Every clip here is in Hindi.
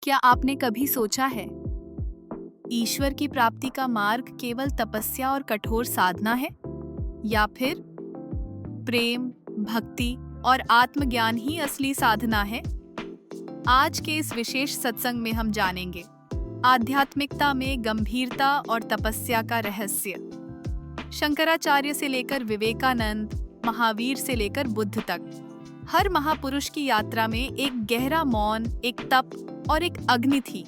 क्या आपने कभी सोचा है, ईश्वर की प्राप्ति का मार्ग केवल तपस्या और कठोर साधना है? या फिर प्रेम, भक्ति और आत्मज्ञान ही असली साधना है? आज के इस विशेष सत्संग में हम जानेंगे आध्यात्मिकता में गंभीरता और तपस्या का रहस्य। शंकराचार्य से लेकर विवेकानंद, महावीर से लेकर बुद्ध तक, हर महापुरुष की यात्रा में एक गहरा मौन, एक तप और एक अग्नि थी,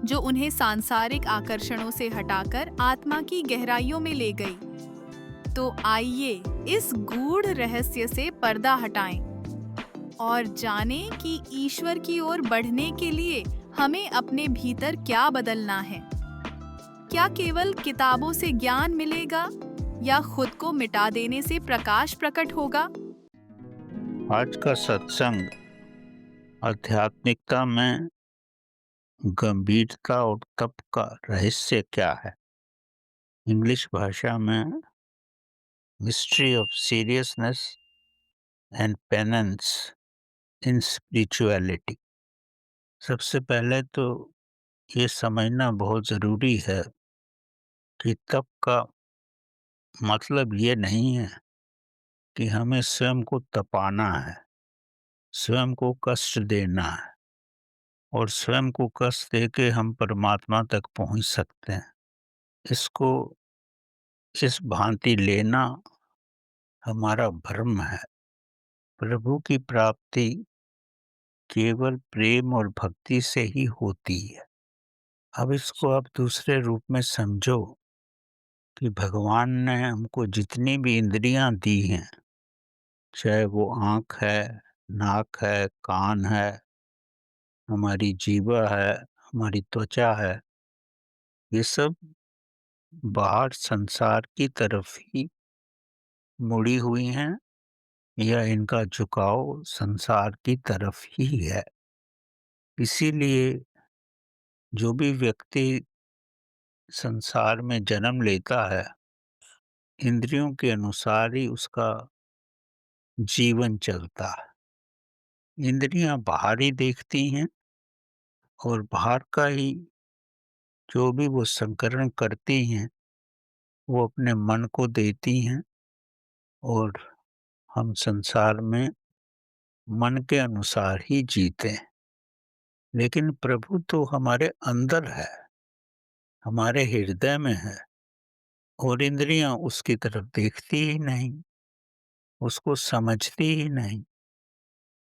जो उन्हें सांसारिक आकर्षणों से हटाकर आत्मा की गहराइयों में ले गई। तो आइए इस गूढ़ रहस्य से पर्दा हटाएं और जानें कि ईश्वर की ओर बढ़ने के लिए हमें अपने भीतर क्या बदलना है। क्या केवल किताबों से ज्ञान मिलेगा या खुद को मिटा देने से प्रकाश प्रकट होगा? आज का सत्संग आध्यात्मिकता में गंभीरता और तप का रहस्य क्या है, इंग्लिश भाषा में mystery of seriousness and penance in spirituality. सबसे पहले तो ये समझना बहुत ज़रूरी है कि तप का मतलब ये नहीं है कि हमें स्वयं को तपाना है, स्वयं को कष्ट देना है और स्वयं को कष्ट देके हम परमात्मा तक पहुंच सकते हैं। इसको इस भांति लेना हमारा भ्रम है। प्रभु की प्राप्ति केवल प्रेम और भक्ति से ही होती है। अब इसको आप दूसरे रूप में समझो कि भगवान ने हमको जितनी भी इंद्रियां दी हैं, चाहे वो आँख है, नाक है, कान है, हमारी जीवा है, हमारी त्वचा है, ये सब बाहर संसार की तरफ ही मुड़ी हुई हैं या इनका झुकाव संसार की तरफ ही है। इसीलिए जो भी व्यक्ति संसार में जन्म लेता है, इंद्रियों के अनुसार ही उसका जीवन चलता है। इंद्रियां बाहर ही देखती हैं और बाहर का ही जो भी वो संकरण करती हैं, वो अपने मन को देती हैं और हम संसार में मन के अनुसार ही जीते हैं। लेकिन प्रभु तो हमारे अंदर है, हमारे हृदय में है और इंद्रियां उसकी तरफ देखती ही नहीं, उसको समझती ही नहीं।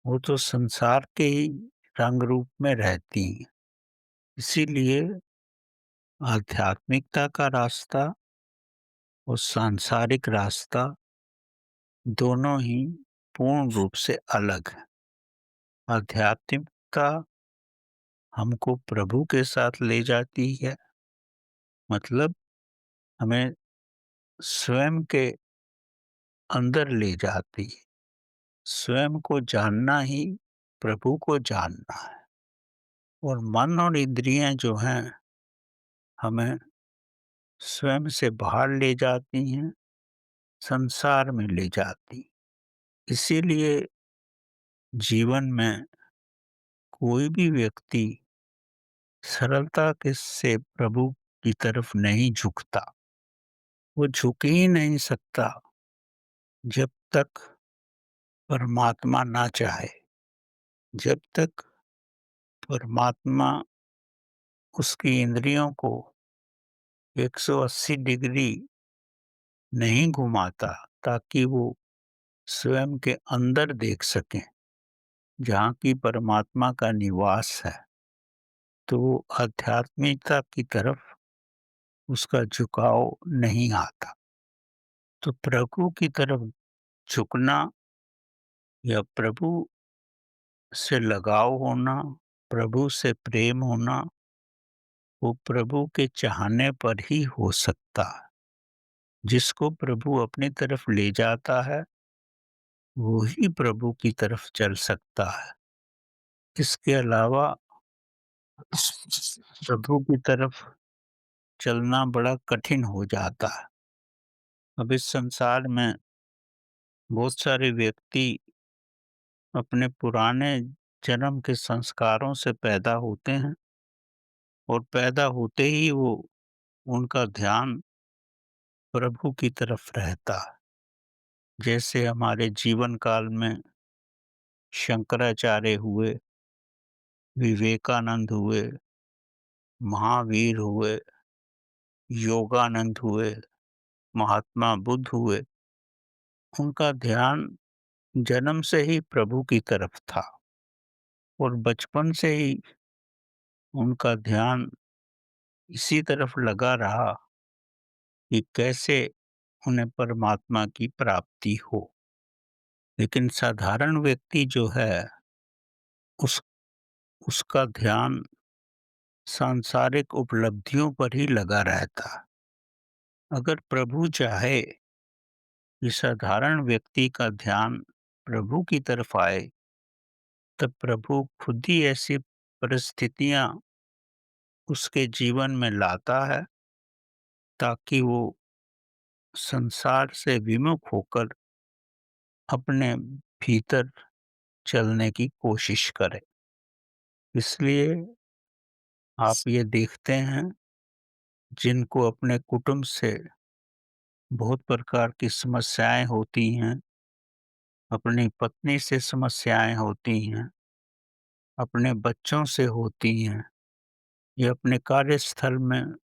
वो तो संसार के ही रंग रूप में रहती हैं। इसीलिए आध्यात्मिकता का रास्ता और सांसारिक रास्ता दोनों ही पूर्ण रूप से अलग है। आध्यात्मिकता हमको प्रभु के साथ ले जाती है, मतलब हमें स्वयं के अंदर ले जाती है। स्वयं को जानना ही प्रभु को जानना है और मन और इंद्रियां जो हैं, हमें स्वयं से बाहर ले जाती हैं, संसार में ले जाती। इसीलिए जीवन में कोई भी व्यक्ति सरलता के से प्रभु की तरफ नहीं झुकता। वो झुक ही नहीं सकता जब तक परमात्मा ना चाहे। जब तक परमात्मा उसकी इंद्रियों को 180 डिग्री नहीं घुमाता ताकि वो स्वयं के अंदर देख सकें, जहाँ की परमात्मा का निवास है, तो वो आध्यात्मिकता की तरफ उसका झुकाव नहीं आता। तो प्रभु की तरफ झुकना या प्रभु से लगाव होना, प्रभु से प्रेम होना, वो प्रभु के चाहने पर ही हो सकता है। जिसको प्रभु अपनी तरफ ले जाता है, वो ही प्रभु की तरफ चल सकता है। इसके अलावा प्रभु की तरफ चलना बड़ा कठिन हो जाता है। अब इस संसार में बहुत सारे व्यक्ति अपने पुराने जन्म के संस्कारों से पैदा होते हैं और पैदा होते ही वो उनका ध्यान प्रभु की तरफ रहता है। जैसे हमारे जीवन काल में शंकराचार्य हुए, विवेकानंद हुए, महावीर हुए, योगानंद हुए, महात्मा बुद्ध हुए, उनका ध्यान जन्म से ही प्रभु की तरफ था और बचपन से ही उनका ध्यान इसी तरफ लगा रहा कि कैसे उन्हें परमात्मा की प्राप्ति हो। लेकिन साधारण व्यक्ति जो है उस उसका ध्यान सांसारिक उपलब्धियों पर ही लगा रहता। अगर प्रभु चाहे कि साधारण व्यक्ति का ध्यान प्रभु की तरफ आए, तब प्रभु खुद ही ऐसी परिस्थितियां उसके जीवन में लाता है ताकि वो संसार से विमुख होकर अपने भीतर चलने की कोशिश करे। इसलिए आप ये देखते हैं जिनको अपने कुटुंब से बहुत प्रकार की समस्याएं होती हैं, अपनी पत्नी से समस्याएं होती हैं, अपने बच्चों से होती हैं, या अपने कार्यस्थल में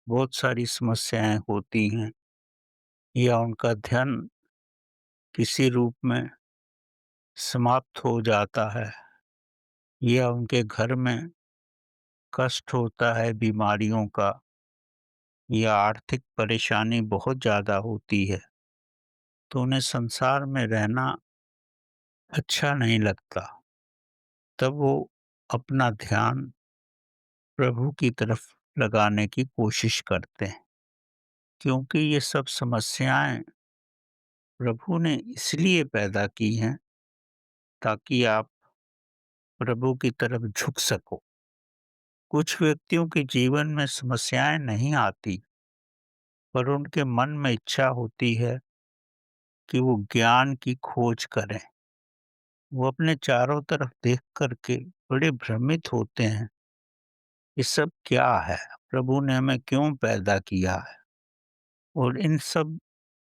बहुत सारी समस्याएं होती हैं, या उनका ध्यान किसी रूप में समाप्त हो जाता है, या उनके घर में कष्ट होता है बीमारियों का, या आर्थिक परेशानी बहुत ज़्यादा होती है, तो उन्हें संसार में रहना अच्छा नहीं लगता। तब वो अपना ध्यान प्रभु की तरफ लगाने की कोशिश करते हैं, क्योंकि ये सब समस्याएं प्रभु ने इसलिए पैदा की हैं ताकि आप प्रभु की तरफ झुक सको। कुछ व्यक्तियों के जीवन में समस्याएं नहीं आती, पर उनके मन में इच्छा होती है कि वो ज्ञान की खोज करें। वो अपने चारों तरफ देख करके बड़े भ्रमित होते हैं, ये सब क्या है? प्रभु ने हमें क्यों पैदा किया है? और इन सब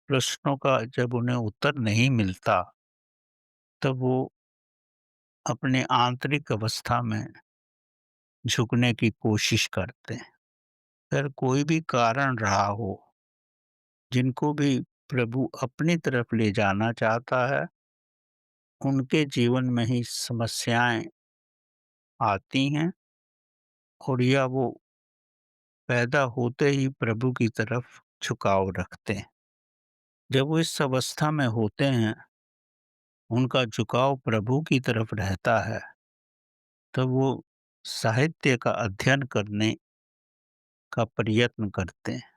प्रश्नों का जब उन्हें उत्तर नहीं मिलता, तब वो अपने आंतरिक अवस्था में झुकने की कोशिश करते हैं। अगर कोई भी कारण रहा हो, जिनको भी प्रभु अपनी तरफ ले जाना चाहता है, उनके जीवन में ही समस्याएं आती हैं और या वो पैदा होते ही प्रभु की तरफ झुकाव रखते हैं। जब वो इस अवस्था में होते हैं, उनका झुकाव प्रभु की तरफ रहता है, तब वो साहित्य का अध्ययन करने का प्रयत्न करते हैं,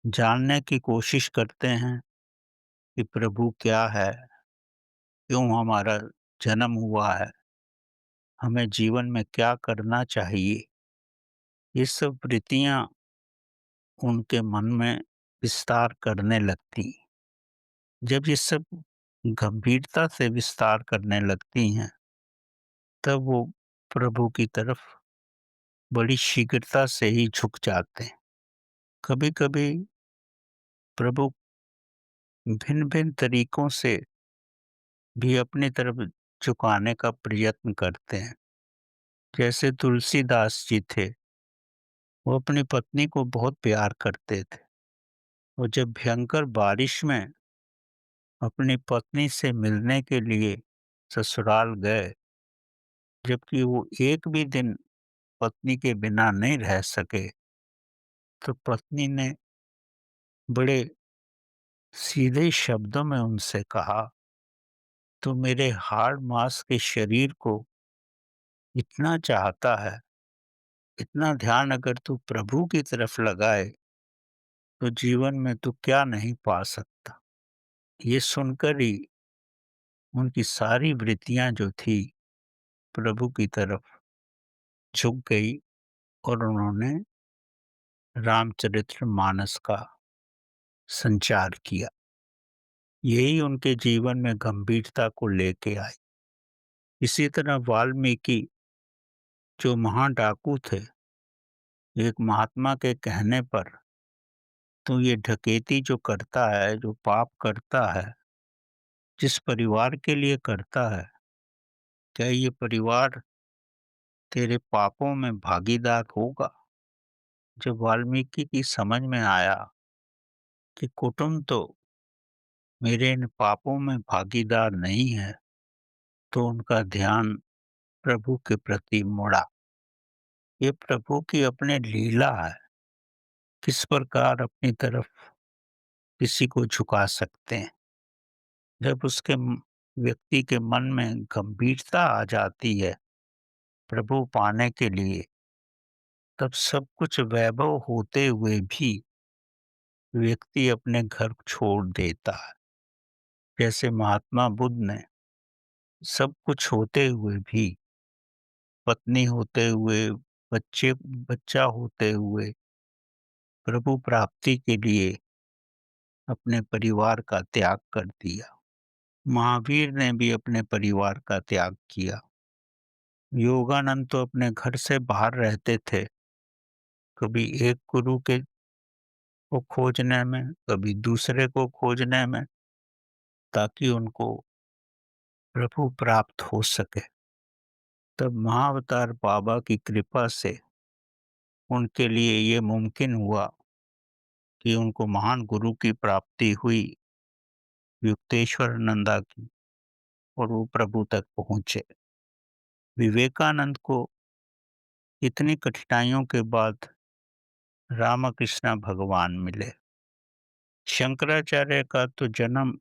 जानने की कोशिश करते हैं कि प्रभु क्या है, क्यों हमारा जन्म हुआ है, हमें जीवन में क्या करना चाहिए। ये सब वृत्तियां उनके मन में विस्तार करने लगती। जब ये सब गंभीरता से विस्तार करने लगती हैं, तब वो प्रभु की तरफ बड़ी शीघ्रता से ही झुक जाते हैं। कभी-कभी प्रभु भिन्न-भिन्न तरीकों से भी अपनी तरफ झुकाने का प्रयत्न करते हैं। जैसे तुलसीदास जी थे, वो अपनी पत्नी को बहुत प्यार करते थे। और जब भयंकर बारिश में अपनी पत्नी से मिलने के लिए ससुराल गए, जबकि वो एक भी दिन पत्नी के बिना नहीं रह सके, तो पत्नी ने बड़े सीधे शब्दों में उनसे कहा, "तू मेरे हाड़ मांस के शरीर को इतना चाहता है, इतना ध्यान अगर तू प्रभु की तरफ लगाए, तो जीवन में तू क्या नहीं पा सकता।" ये सुनकर ही उनकी सारी वृत्तियां जो थी प्रभु की तरफ झुक गई और उन्होंने रामचरितमानस का संचार किया। यही उनके जीवन में गंभीरता को लेके आई। इसी तरह वाल्मीकि जो महाडाकू थे, एक महात्मा के कहने पर तो ये डकैती जो करता है, जो पाप करता है, जिस परिवार के लिए करता है, क्या ये परिवार तेरे पापों में भागीदार होगा? जब वाल्मीकि की समझ में आया कि कुटुंब तो मेरे इन पापों में भागीदार नहीं है, तो उनका ध्यान प्रभु के प्रति मुड़ा। ये प्रभु की अपनी लीला है, किस प्रकार अपनी तरफ किसी को झुका सकते हैं। जब व्यक्ति के मन में गंभीरता आ जाती है प्रभु पाने के लिए, तब सब कुछ वैभव होते हुए भी व्यक्ति अपने घर छोड़ देता है। जैसे महात्मा बुद्ध ने सब कुछ होते हुए भी, पत्नी होते हुए, बच्चा होते हुए, प्रभु प्राप्ति के लिए अपने परिवार का त्याग कर दिया। महावीर ने भी अपने परिवार का त्याग किया। योगानंद तो अपने घर से बाहर रहते थे, कभी एक गुरु को खोजने में, कभी दूसरे को खोजने में, ताकि उनको प्रभु प्राप्त हो सके। तब महाअवतार बाबा की कृपा से उनके लिए ये मुमकिन हुआ कि उनको महान गुरु की प्राप्ति हुई, युक्तेश्वर नंदा की, और वो प्रभु तक पहुँचे। विवेकानंद को इतनी कठिनाइयों के बाद रामकृष्ण भगवान मिले। शंकराचार्य का तो जन्म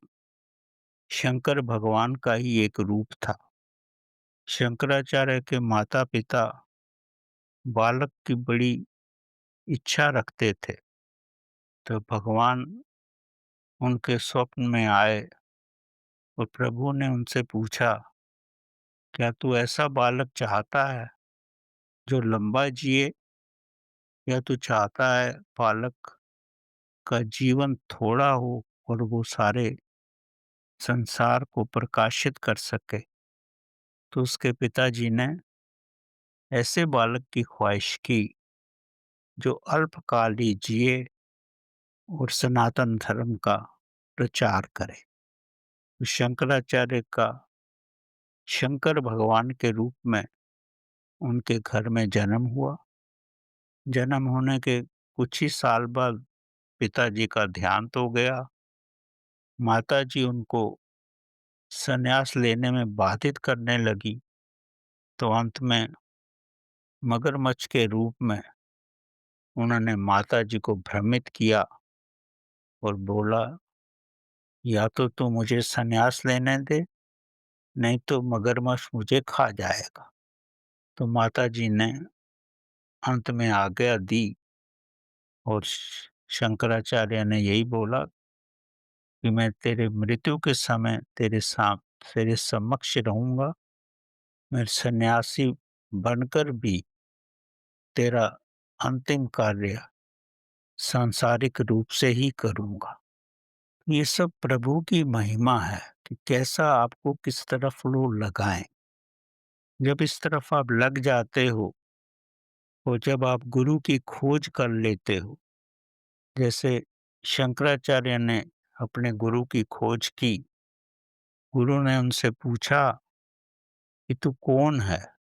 शंकर भगवान का ही एक रूप था। शंकराचार्य के माता-पिता बालक की बड़ी इच्छा रखते थे, तो भगवान उनके स्वप्न में आए और प्रभु ने उनसे पूछा, क्या तू ऐसा बालक चाहता है जो लंबा जिए, या तू चाहता है बालक का जीवन थोड़ा हो और वो सारे संसार को प्रकाशित कर सके? तो उसके पिताजी ने ऐसे बालक की ख्वाहिश की जो अल्पकाल ही जिए और सनातन धर्म का प्रचार करे। तो शंकराचार्य का शंकर भगवान के रूप में उनके घर में जन्म हुआ। जन्म होने के कुछ ही साल बाद पिताजी का देहांत हो गया। माताजी उनको संन्यास लेने में बाधित करने लगी, तो अंत में मगरमच्छ के रूप में उन्होंने माताजी को भ्रमित किया और बोला, या तो तू मुझे संन्यास लेने दे, नहीं तो मगरमच्छ मुझे खा जाएगा। तो माताजी ने अंत में आज्ञा दी और शंकराचार्य ने यही बोला कि मैं तेरे मृत्यु के समय तेरे समक्ष रहूंगा। मैं सन्यासी बनकर भी तेरा अंतिम कार्य सांसारिक रूप से ही करूंगा। ये सब प्रभु की महिमा है कि कैसा आपको किस तरफ वो लगाएं। जब इस तरफ आप लग जाते हो और जब आप गुरु की खोज कर लेते हो, जैसे शंकराचार्य ने अपने गुरु की खोज की, गुरु ने उनसे पूछा कि तू कौन है?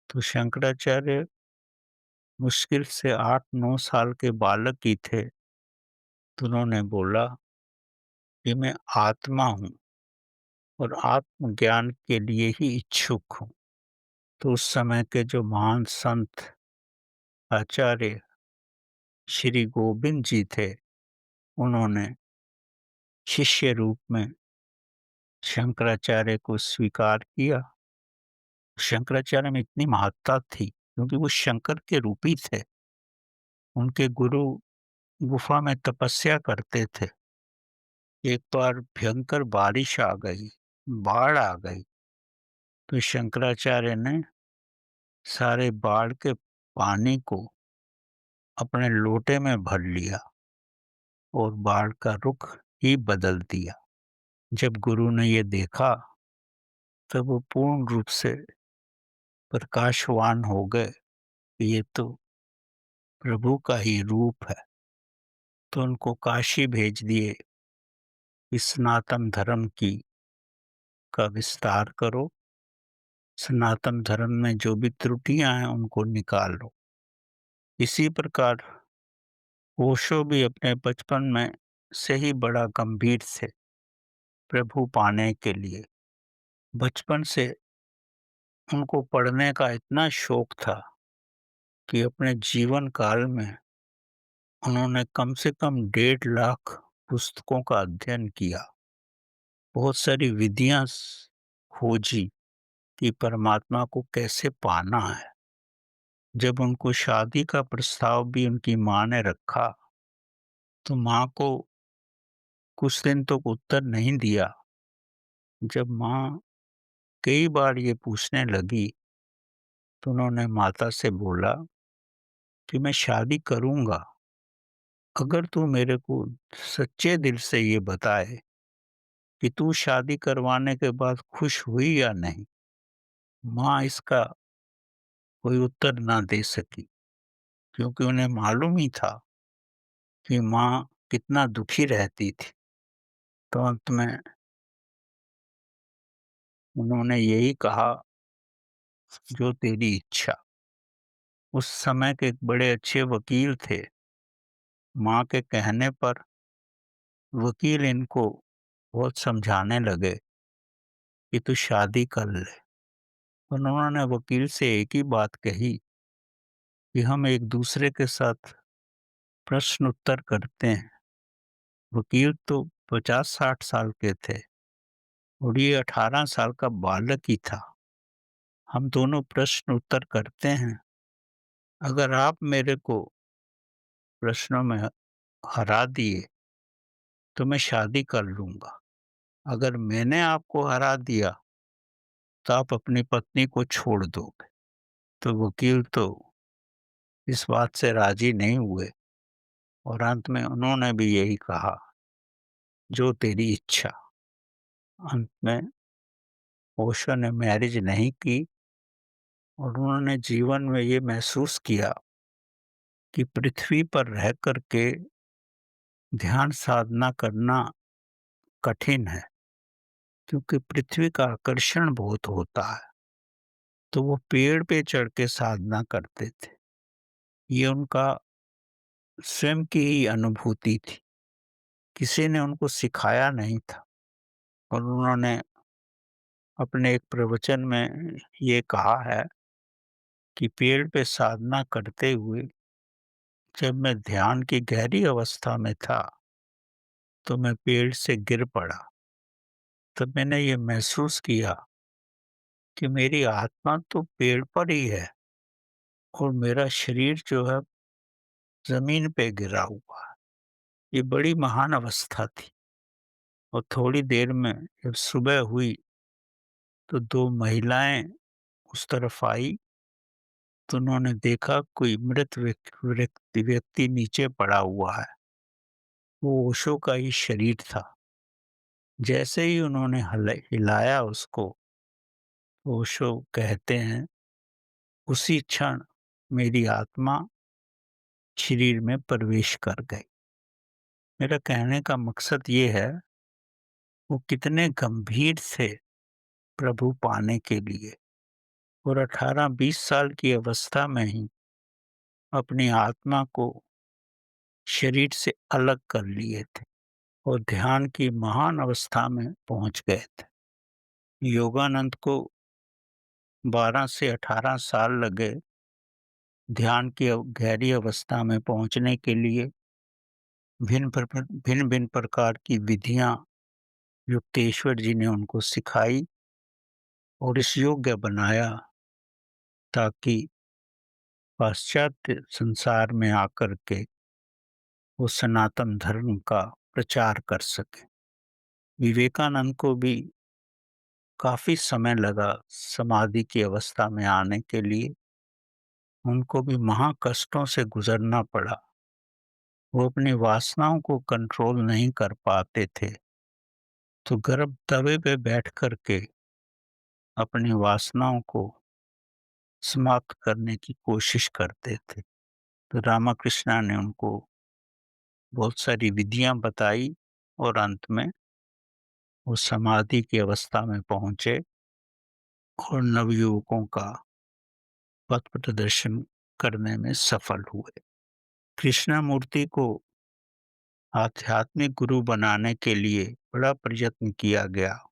तो शंकराचार्य मुश्किल से 8-9 साल के बालक ही थे, तो उन्होंने बोला कि मैं आत्मा हूँ और आत्मज्ञान के लिए ही इच्छुक हूँ। तो उस समय के जो महान संत आचार्य श्री गोविंद जी थे, उन्होंने शिष्य रूप में शंकराचार्य को स्वीकार किया। शंकराचार्य में इतनी महत्ता थी क्योंकि वो शंकर के रूप ही थे। उनके गुरु गुफा में तपस्या करते थे। एक बार भयंकर बारिश आ गई, बाढ़ आ गई, तो शंकराचार्य ने सारे बाढ़ के पानी को अपने लोटे में भर लिया और बाढ़ का रुख ही बदल दिया। जब गुरु ने ये देखा, तब वो पूर्ण रूप से प्रकाशवान हो गए कि ये तो प्रभु का ही रूप है, तो उनको काशी भेज दिए कि सनातन धर्म की का विस्तार करो, सनातन धर्म में जो भी त्रुटियाँ हैं उनको निकाल लो। इसी प्रकार ओशो भी अपने बचपन में से ही बड़ा गंभीर थे प्रभु पाने के लिए। बचपन से उनको पढ़ने का इतना शौक था कि अपने जीवन काल में उन्होंने कम से कम 1.5 लाख पुस्तकों का अध्ययन किया। बहुत सारी विधियाँ खोजी कि परमात्मा को कैसे पाना है। जब उनको शादी का प्रस्ताव भी उनकी माँ ने रखा, तो माँ को कुछ दिन तक उत्तर नहीं दिया। जब माँ कई बार ये पूछने लगी, तो उन्होंने माता से बोला कि मैं शादी करूँगा, अगर तू मेरे को सच्चे दिल से ये बताए कि तू शादी करवाने के बाद खुश हुई या नहीं। माँ इसका कोई उत्तर ना दे सकी, क्योंकि उन्हें मालूम ही था कि माँ कितना दुखी रहती थी। तो अंत में उन्होंने यही कहा, जो तेरी इच्छा। उस समय के एक बड़े अच्छे वकील थे। माँ के कहने पर वकील इनको बहुत समझाने लगे कि तू शादी कर ले। उन्होंने वकील से एक ही बात कही कि हम एक दूसरे के साथ प्रश्न उत्तर करते हैं। वकील तो 50-60 साल के थे और ये 18 साल का बालक ही था। हम दोनों प्रश्न उत्तर करते हैं। अगर आप मेरे को प्रश्नों में हरा दिए, तो मैं शादी कर लूँगा। अगर मैंने आपको हरा दिया, तो आप अपनी पत्नी को छोड़ दोगे। तो वकील तो इस बात से राज़ी नहीं हुए और अंत में उन्होंने भी यही कहा, जो तेरी इच्छा। अंत में ओशो ने मैरिज नहीं की और उन्होंने जीवन में ये महसूस किया कि पृथ्वी पर रह कर के ध्यान साधना करना कठिन है, क्योंकि पृथ्वी का आकर्षण बहुत होता है। तो वो पेड़ पे चढ़ के साधना करते थे। ये उनका स्वयं की ही अनुभूति थी, किसी ने उनको सिखाया नहीं था। और उन्होंने अपने एक प्रवचन में ये कहा है कि पेड़ पे साधना करते हुए जब मैं ध्यान की गहरी अवस्था में था, तो मैं पेड़ से गिर पड़ा। तब मैंने ये महसूस किया कि मेरी आत्मा तो पेड़ पर ही है और मेरा शरीर जो है ज़मीन पे गिरा हुआ है। ये बड़ी महान अवस्था थी। और थोड़ी देर में जब सुबह हुई, तो 2 महिलाएँ उस तरफ आई, तो उन्होंने देखा कोई मृत व्यक्ति नीचे पड़ा हुआ है। वो ओशो का ही शरीर था। जैसे ही उन्होंने हिलाया उसको, ओशो कहते हैं, उसी क्षण मेरी आत्मा शरीर में प्रवेश कर गई। मेरा कहने का मकसद ये है, वो कितने गंभीर थे प्रभु पाने के लिए और 18-20 साल की अवस्था में ही अपनी आत्मा को शरीर से अलग कर लिए थे और ध्यान की महान अवस्था में पहुंच गए थे। योगानंद को 12 से 18 साल लगे ध्यान की गहरी अवस्था में पहुंचने के लिए। भिन्न-भिन्न प्रकार की विधियां युक्तेश्वर जी ने उनको सिखाई और इस योग्य बनाया, ताकि पाश्चात्य संसार में आकर के वो सनातन धर्म का प्रचार कर सके। विवेकानंद को भी काफ़ी समय लगा समाधि की अवस्था में आने के लिए। उनको भी महा कष्टों से गुज़रना पड़ा। वो अपनी वासनाओं को कंट्रोल नहीं कर पाते थे, तो गर्म तवे पे बैठ कर के अपनी वासनाओं को समाप्त करने की कोशिश करते थे। तो रामाकृष्णा ने उनको बहुत सारी विधियाँ बताई और अंत में वो समाधि की अवस्था में पहुँचे और नवयुवकों का पथ प्रदर्शन करने में सफल हुए। कृष्णमूर्ति को आध्यात्मिक गुरु बनाने के लिए बड़ा प्रयत्न किया गया,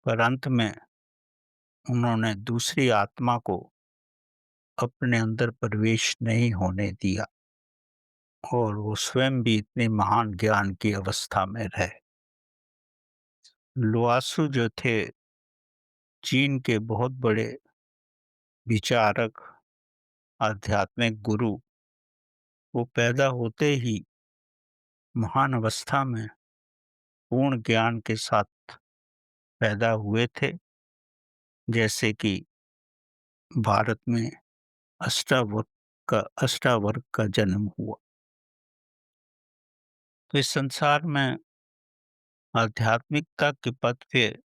पर अंत में उन्होंने दूसरी आत्मा को अपने अंदर प्रवेश नहीं होने दिया और वो स्वयं भी इतने महान ज्ञान की अवस्था में रहे। लुआसु जो थे चीन के बहुत बड़े विचारक, आध्यात्मिक गुरु, वो पैदा होते ही महान अवस्था में पूर्ण ज्ञान के साथ पैदा हुए थे, जैसे कि भारत में अष्टावक्र का जन्म हुआ। तो इस संसार में आध्यात्मिकता के पथ पे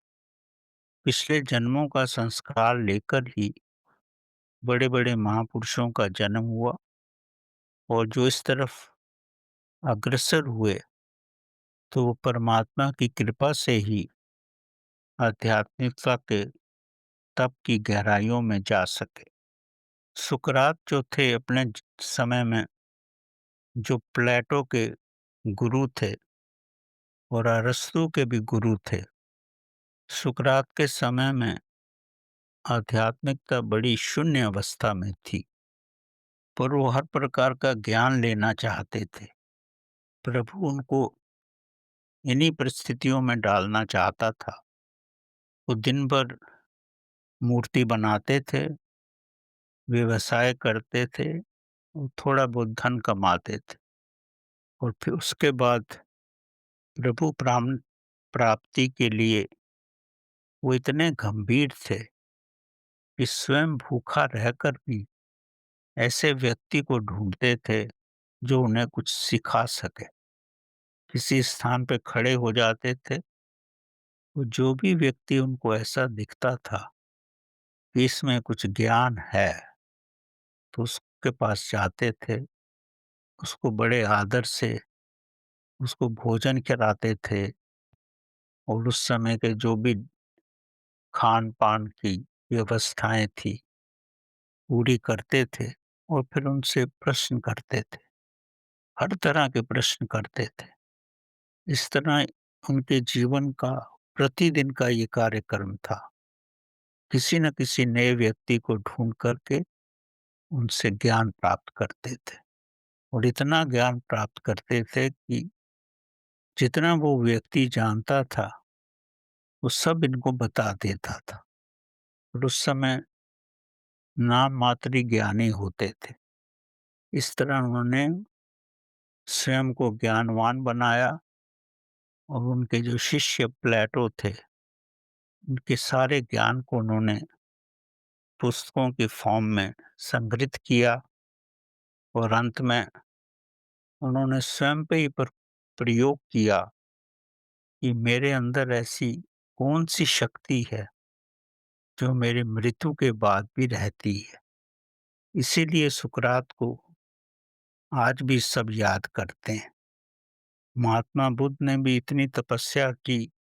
पिछले जन्मों का संस्कार लेकर ही बड़े-बड़े महापुरुषों का जन्म हुआ और जो इस तरफ अग्रसर हुए, तो वो परमात्मा की कृपा से ही आध्यात्मिकता के तप की गहराइयों में जा सके। सुकरात जो थे अपने समय में, जो प्लेटो के गुरु थे और अरस्तू के भी गुरु थे, सुकरात के समय में आध्यात्मिकता बड़ी शून्य अवस्था में थी, पर वो हर प्रकार का ज्ञान लेना चाहते थे। प्रभु उनको इन्हीं परिस्थितियों में डालना चाहता था। वो दिन भर मूर्ति बनाते थे, व्यवसाय करते थे और थोड़ा बहुत धन कमाते थे और फिर उसके बाद प्रभु प्राप्ति के लिए वो इतने गंभीर थे कि स्वयं भूखा रहकर भी ऐसे व्यक्ति को ढूंढते थे जो उन्हें कुछ सिखा सके। किसी स्थान पे खड़े हो जाते थे, तो जो भी व्यक्ति उनको ऐसा दिखता था कि इसमें कुछ ज्ञान है, तो उसके पास जाते थे, उसको बड़े आदर से उसको भोजन कराते थे और उस समय के जो भी खान-पान की व्यवस्थाएँ थी, पूरी करते थे और फिर उनसे प्रश्न करते थे, हर तरह के प्रश्न करते थे। इस तरह उनके जीवन का प्रतिदिन का ये कार्यक्रम था। किसी न किसी नए व्यक्ति को ढूँढ कर के उनसे ज्ञान प्राप्त करते थे और इतना ज्ञान प्राप्त करते थे कि जितना वो व्यक्ति जानता था, वो सब इनको बता देता था और उस समय नाम मात्र ही ज्ञानी होते थे। इस तरह उन्होंने स्वयं को ज्ञानवान बनाया और उनके जो शिष्य प्लेटो थे, उनके सारे ज्ञान को उन्होंने पुस्तकों की फॉर्म में संग्रहित किया और अंत में उन्होंने स्वयं पे ही प्रयोग किया कि मेरे अंदर ऐसी कौन-सी शक्ति है, जो मेरी मृत्यु के बाद भी रहती है। इसीलिए सुकरात को आज भी सब याद करते हैं। महात्मा बुद्ध ने भी इतनी तपस्या की,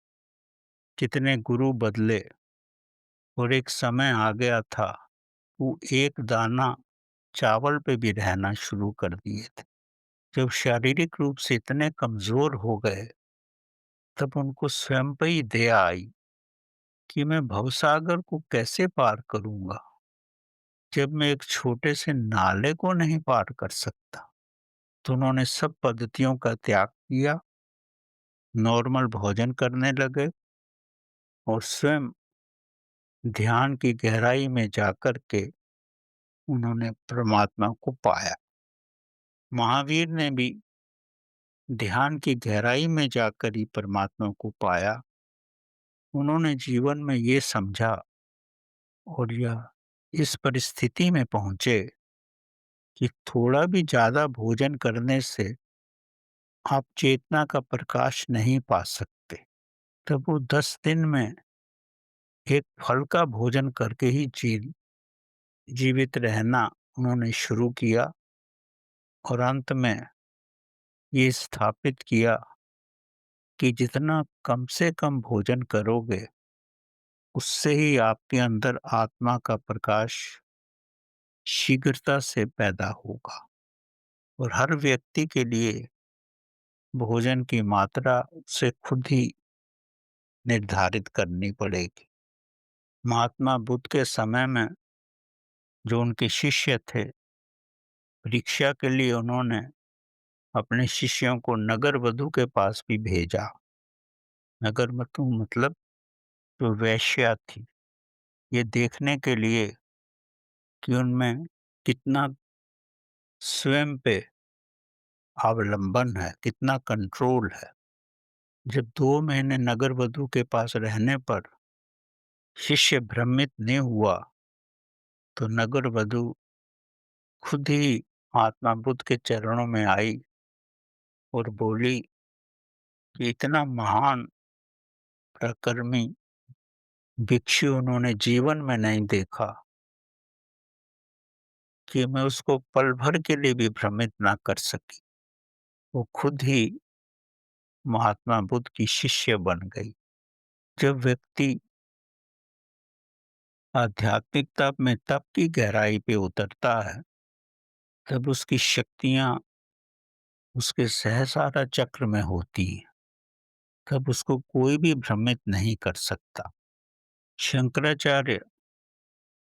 कितने गुरु बदले और एक समय आ गया था, वो एक दाना चावल पे भी रहना शुरू कर दिए थे। जब शारीरिक रूप से इतने कमज़ोर हो गए, तब उनको स्वयं पे ही दया आई कि मैं भवसागर को कैसे पार करूँगा, जब मैं एक छोटे से नाले को नहीं पार कर सकता। तो उन्होंने सब पद्धतियों का त्याग किया, नॉर्मल भोजन करने लगे और स्वयं ध्यान की गहराई में जाकर के उन्होंने परमात्मा को पाया। महावीर ने भी ध्यान की गहराई में जाकर ही परमात्मा को पाया। उन्होंने जीवन में ये समझा और यह इस परिस्थिति में पहुँचे कि थोड़ा भी ज़्यादा भोजन करने से आप चेतना का प्रकाश नहीं पा सकते। तब वो 10 दिन में एक फल का भोजन करके ही जीवित रहना उन्होंने शुरू किया और अंत में ये स्थापित किया कि जितना कम से कम भोजन करोगे, उससे ही आपके अंदर आत्मा का प्रकाश शीघ्रता से पैदा होगा। और हर व्यक्ति के लिए भोजन की मात्रा उसे खुद ही निर्धारित करनी पड़ेगी। महात्मा बुद्ध के समय में जो उनके शिष्य थे, परीक्षा के लिए उन्होंने अपने शिष्यों को नगर वधु के पास भी भेजा। नगर वधु मतलब जो वेश्या थी, ये देखने के लिए कि उनमें कितना स्वयं पे अवलंबन है, कितना कंट्रोल है। जब 2 महीने नगर वधु के पास रहने पर शिष्य भ्रमित नहीं हुआ, तो नगर वधु खुद ही महात्मा बुद्ध के चरणों में आई और बोली कि इतना महान प्रकर्मी भिक्षु उन्होंने जीवन में नहीं देखा कि मैं उसको पल भर के लिए भी भ्रमित ना कर सकी। वो खुद ही महात्मा बुद्ध की शिष्य बन गई। जब व्यक्ति आध्यात्मिकता में तप की गहराई पे उतरता है, तब उसकी शक्तियाँ उसके सहस्रारा चक्र में होती हैं। तब उसको कोई भी भ्रमित नहीं कर सकता। शंकराचार्य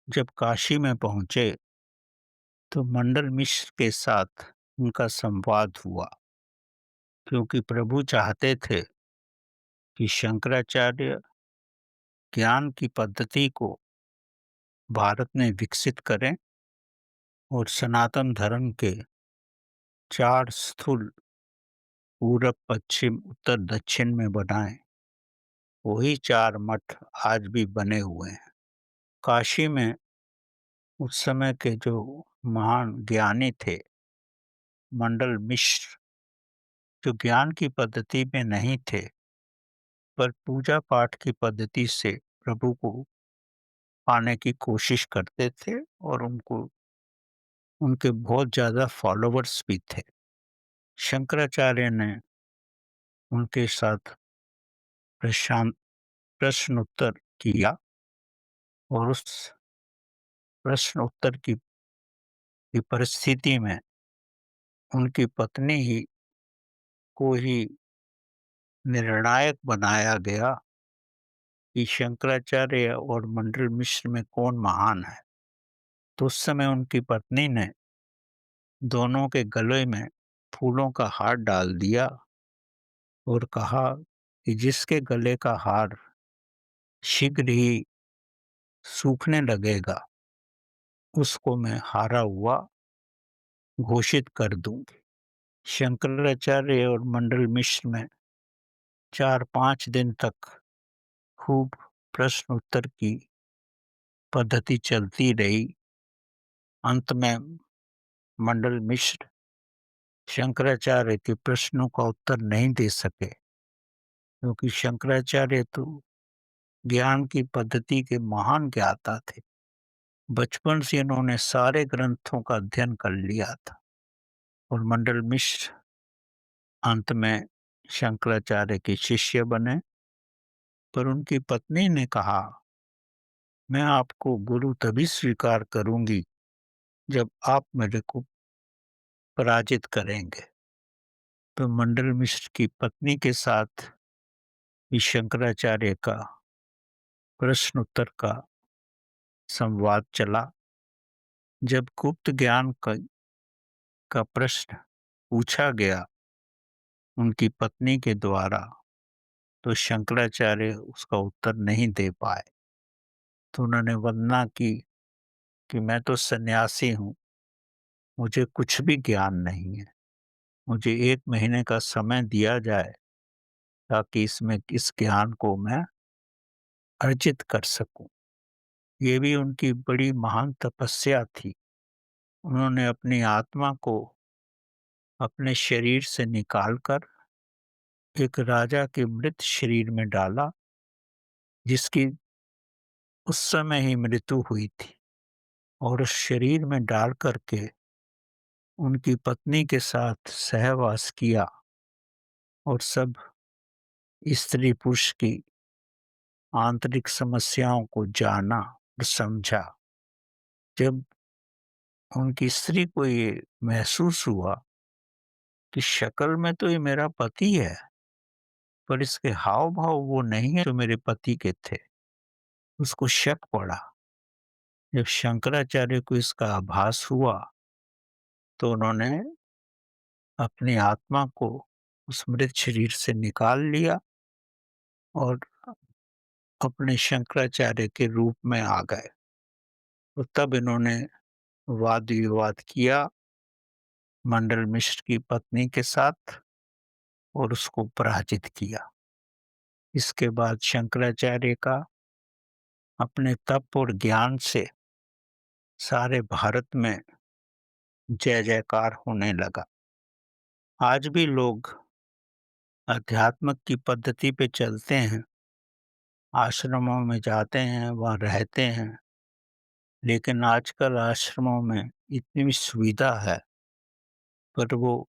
जब काशी में पहुंचे, तो मंडल मिश्र के साथ उनका संवाद हुआ, क्योंकि प्रभु चाहते थे कि शंकराचार्य ज्ञान की पद्धति को भारत में विकसित करें और सनातन धर्म के 4 स्थूल पूरब, पश्चिम, उत्तर, दक्षिण में बनाएं। वही 4 मठ आज भी बने हुए हैं। काशी में उस समय के जो महान ज्ञानी थे, मंडल मिश्र, जो ज्ञान की पद्धति में नहीं थे, पर पूजा पाठ की पद्धति से प्रभु को पाने की कोशिश करते थे, और उनको उनके बहुत ज़्यादा फॉलोवर्स भी थे। शंकराचार्य ने उनके साथ प्रशांत प्रश्न उत्तर किया, और उस प्रश्न उत्तर की परिस्थिति में उनकी पत्नी ही को ही निर्णायक बनाया गया कि शंकराचार्य और मंडल मिश्र में कौन महान है। तो उस समय उनकी पत्नी ने दोनों के गले में फूलों का हार डाल दिया और कहा कि जिसके गले का हार शीघ्र ही सूखने लगेगा, उसको मैं हारा हुआ घोषित कर दूंगी। शंकराचार्य और मंडल मिश्र में 4-5 दिन तक खूब प्रश्न उत्तर की पद्धति चलती रही। अंत में मंडल मिश्र शंकराचार्य के प्रश्नों का उत्तर नहीं दे सके, क्योंकि शंकराचार्य तो ज्ञान की पद्धति के महान ज्ञाता थे। बचपन से इन्होंने सारे ग्रंथों का अध्ययन कर लिया था। और मंडल मिश्र अंत में शंकराचार्य के शिष्य बने। पर उनकी पत्नी ने कहा, मैं आपको गुरु तभी स्वीकार करूंगी जब आप मेरे को पराजित करेंगे। तो मंडल मिश्र की पत्नी के साथ भी शंकराचार्य का प्रश्न उत्तर का संवाद चला। जब गुप्त ज्ञान का प्रश्न पूछा गया उनकी पत्नी के द्वारा, तो शंकराचार्य उसका उत्तर नहीं दे पाए। तो उन्होंने वंदना की कि मैं तो सन्यासी हूँ, मुझे कुछ भी ज्ञान नहीं है। मुझे 1 महीने का समय दिया जाए ताकि इसमें इस ज्ञान को मैं अर्जित कर सकूं। ये भी उनकी बड़ी महान तपस्या थी। उन्होंने अपनी आत्मा को अपने शरीर से निकालकर एक राजा के मृत शरीर में डाला, जिसकी उस समय ही मृत्यु हुई थी, और उस शरीर में डाल करके उनकी पत्नी के साथ सहवास किया और सब स्त्री पुरुष की आंतरिक समस्याओं को जाना और समझा। जब उनकी स्त्री को ये महसूस हुआ कि शक्ल में तो ये मेरा पति है, पर इसके हाव-भाव वो नहीं है जो मेरे पति के थे। उसको शक पड़ा। जब शंकराचार्य को इसका आभास हुआ, तो उन्होंने अपनी आत्मा को उस मृत शरीर से निकाल लिया और अपने शंकराचार्य के रूप में आ गए। और तब इन्होंने वाद-विवाद किया मंडल मिश्र की पत्नी के साथ और उसको पराजित किया। इसके बाद शंकराचार्य का अपने तप और ज्ञान से सारे भारत में जय-जयकार होने लगा। आज भी लोग अध्यात्म की पद्धति पे चलते हैं, आश्रमों में जाते हैं, वहाँ रहते हैं, लेकिन आजकल आश्रमों में इतनी सुविधा है, पर वो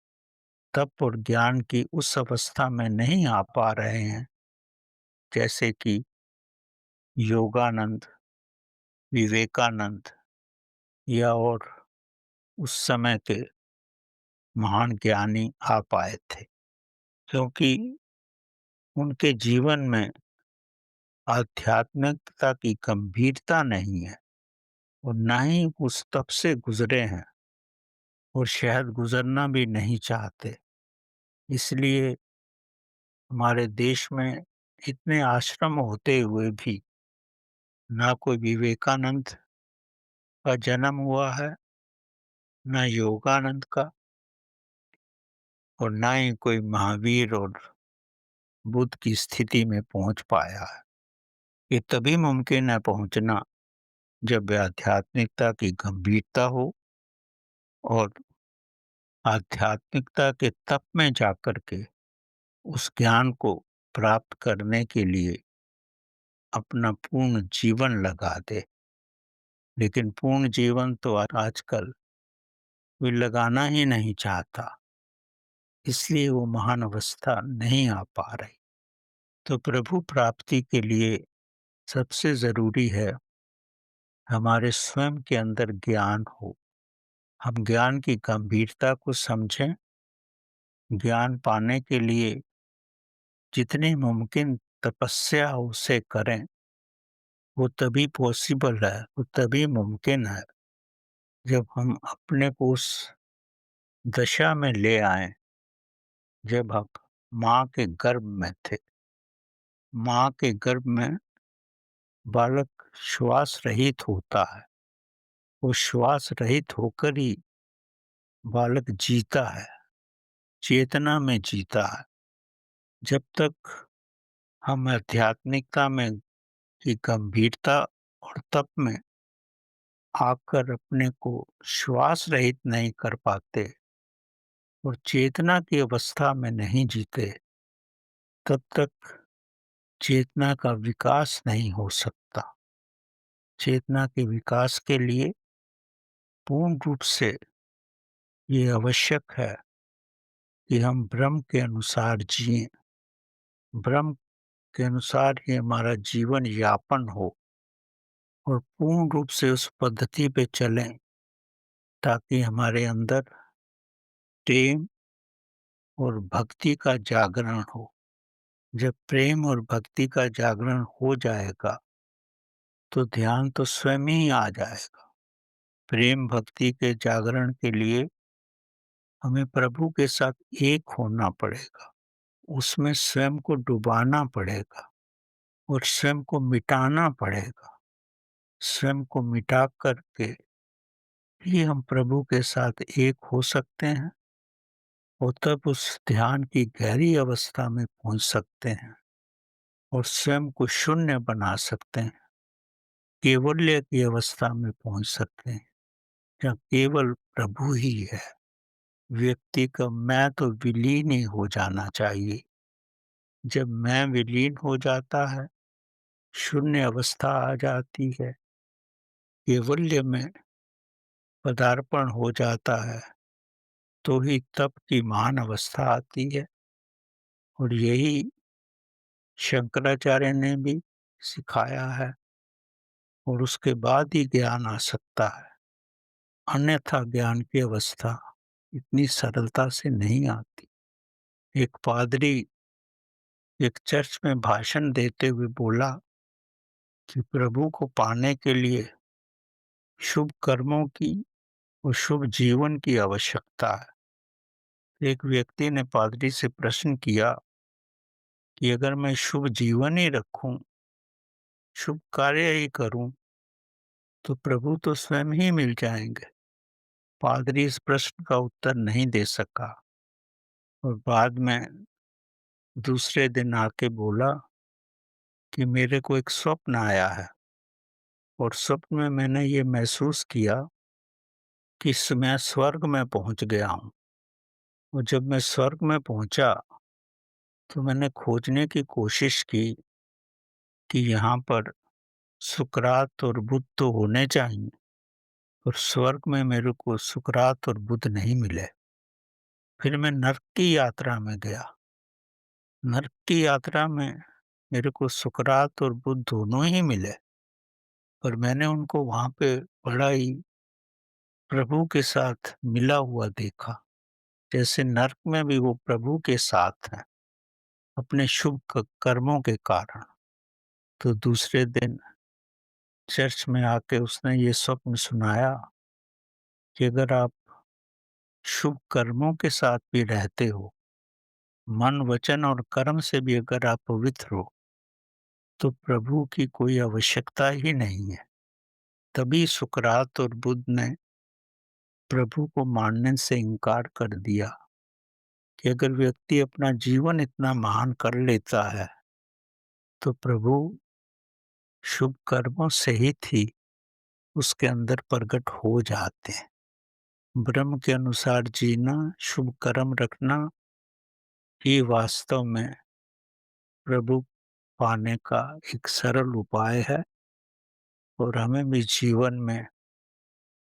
तप और ज्ञान की उस अवस्था में नहीं आ पा रहे हैं, जैसे कि योगानंद, विवेकानंद या और उस समय के महान ज्ञानी आ पाए थे। क्योंकि उनके जीवन में आध्यात्मिकता की गंभीरता नहीं है और ना ही उस तप से गुजरे हैं और शायद गुजरना भी नहीं चाहते। इसलिए हमारे देश में इतने आश्रम होते हुए भी ना कोई विवेकानंद का जन्म हुआ है, ना योगानंद का और ना ही कोई महावीर और बुद्ध की स्थिति में पहुंच पाया है। ये तभी मुमकिन है पहुंचना जब आध्यात्मिकता की गंभीरता हो और आध्यात्मिकता के तप में जाकर के उस ज्ञान को प्राप्त करने के लिए अपना पूर्ण जीवन लगा दे। लेकिन पूर्ण जीवन तो आजकल कोई लगाना ही नहीं चाहता, इसलिए वो महान अवस्था नहीं आ पा रही। तो प्रभु प्राप्ति के लिए सबसे ज़रूरी है हमारे स्वयं के अंदर ज्ञान हो। हम ज्ञान की गंभीरता को समझें, ज्ञान पाने के लिए जितनी मुमकिन तपस्या उसे करें, वो तभी पॉसिबल है, वो तभी मुमकिन है, जब हम अपने को उस दशा में ले आएँ, जब आप माँ के गर्भ में थे। माँ के गर्भ में बालक श्वास रहित होता है, वो श्वास रहित होकर ही बालक जीता है, चेतना में जीता है। जब तक हम आध्यात्मिकता में की गंभीरता और तप में आकर अपने को श्वास रहित नहीं कर पाते और चेतना की अवस्था में नहीं जीते, तब तक चेतना का विकास नहीं हो सकता। चेतना के विकास के लिए पूर्ण रूप से ये आवश्यक है कि हम ब्रह्म के अनुसार जिएं, ब्रह्म के अनुसार ही हमारा जीवन यापन हो और पूर्ण रूप से उस पद्धति पे चलें, ताकि हमारे अंदर प्रेम और भक्ति का जागरण हो। जब प्रेम और भक्ति का जागरण हो जाएगा, तो ध्यान तो स्वयं ही आ जाएगा। प्रेम भक्ति के जागरण के लिए हमें प्रभु के साथ एक होना पड़ेगा, उसमें स्वयं को डुबाना पड़ेगा और स्वयं को मिटाना पड़ेगा। स्वयं को मिटा करके ही हम प्रभु के साथ एक हो सकते हैं और तब उस ध्यान की गहरी अवस्था में पहुंच सकते हैं और स्वयं को शून्य बना सकते हैं। केवल्य की अवस्था में पहुंच सकते हैं, जहाँ केवल प्रभु ही है। व्यक्ति का मैं तो विलीन ही हो जाना चाहिए। जब मैं विलीन हो जाता है, शून्य अवस्था आ जाती है, कैवल्य में पदार्पण हो जाता है, तो ही तप की महान अवस्था आती है और यही शंकराचार्य ने भी सिखाया है और उसके बाद ही ज्ञान आ सकता है। अन्यथा ज्ञान की अवस्था इतनी सरलता से नहीं आती। एक पादरी एक चर्च में भाषण देते हुए बोला कि प्रभु को पाने के लिए शुभ कर्मों की और शुभ जीवन की आवश्यकता है। एक व्यक्ति ने पादरी से प्रश्न किया कि अगर मैं शुभ जीवन ही रखूं, शुभ कार्य ही करूं, तो प्रभु तो स्वयं ही मिल जाएंगे। पादरी इस प्रश्न का उत्तर नहीं दे सका और बाद में दूसरे दिन आके बोला कि मेरे को एक स्वप्न आया है और स्वप्न में मैंने ये महसूस किया कि मैं स्वर्ग में पहुंच गया हूं और जब मैं स्वर्ग में पहुंचा तो मैंने खोजने की कोशिश की कि यहाँ पर सुकरात और बुद्ध तो होने चाहिए और स्वर्ग में मेरे को सुकरात और बुद्ध नहीं मिले। फिर मैं नर्क की यात्रा में गया। नर्क की यात्रा में मेरे को सुकरात और बुद्ध दोनों ही मिले और मैंने उनको वहाँ पे बड़ा ही प्रभु के साथ मिला हुआ देखा। जैसे नर्क में भी वो प्रभु के साथ हैं, अपने शुभ कर्मों के कारण। तो दूसरे दिन चर्च में आके उसने ये स्वप्न सुनाया कि अगर आप शुभ कर्मों के साथ भी रहते हो, मन, वचन और कर्म से भी अगर आप पवित्र हो, तो प्रभु की कोई आवश्यकता ही नहीं है। तभी सुकरात और बुद्ध ने प्रभु को मानने से इनकार कर दिया कि अगर व्यक्ति अपना जीवन इतना महान कर लेता है, तो प्रभु शुभ कर्मों से ही थी उसके अंदर प्रकट हो जाते हैं। ब्रह्म के अनुसार जीना, शुभ कर्म रखना ही वास्तव में प्रभु पाने का एक सरल उपाय है और हमें भी जीवन में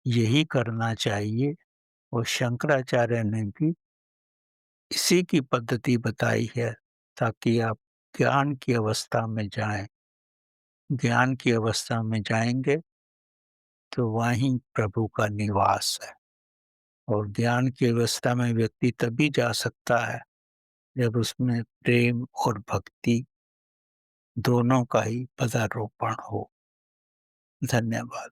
यही करना चाहिए और शंकराचार्य ने भी इसी की पद्धति बताई है ताकि आप ज्ञान की अवस्था में जाएं। ज्ञान की अवस्था में जाएंगे तो वहीं प्रभु का निवास है और ज्ञान की अवस्था में व्यक्ति तभी जा सकता है जब उसमें प्रेम और भक्ति दोनों का ही पदारोपण हो। धन्यवाद।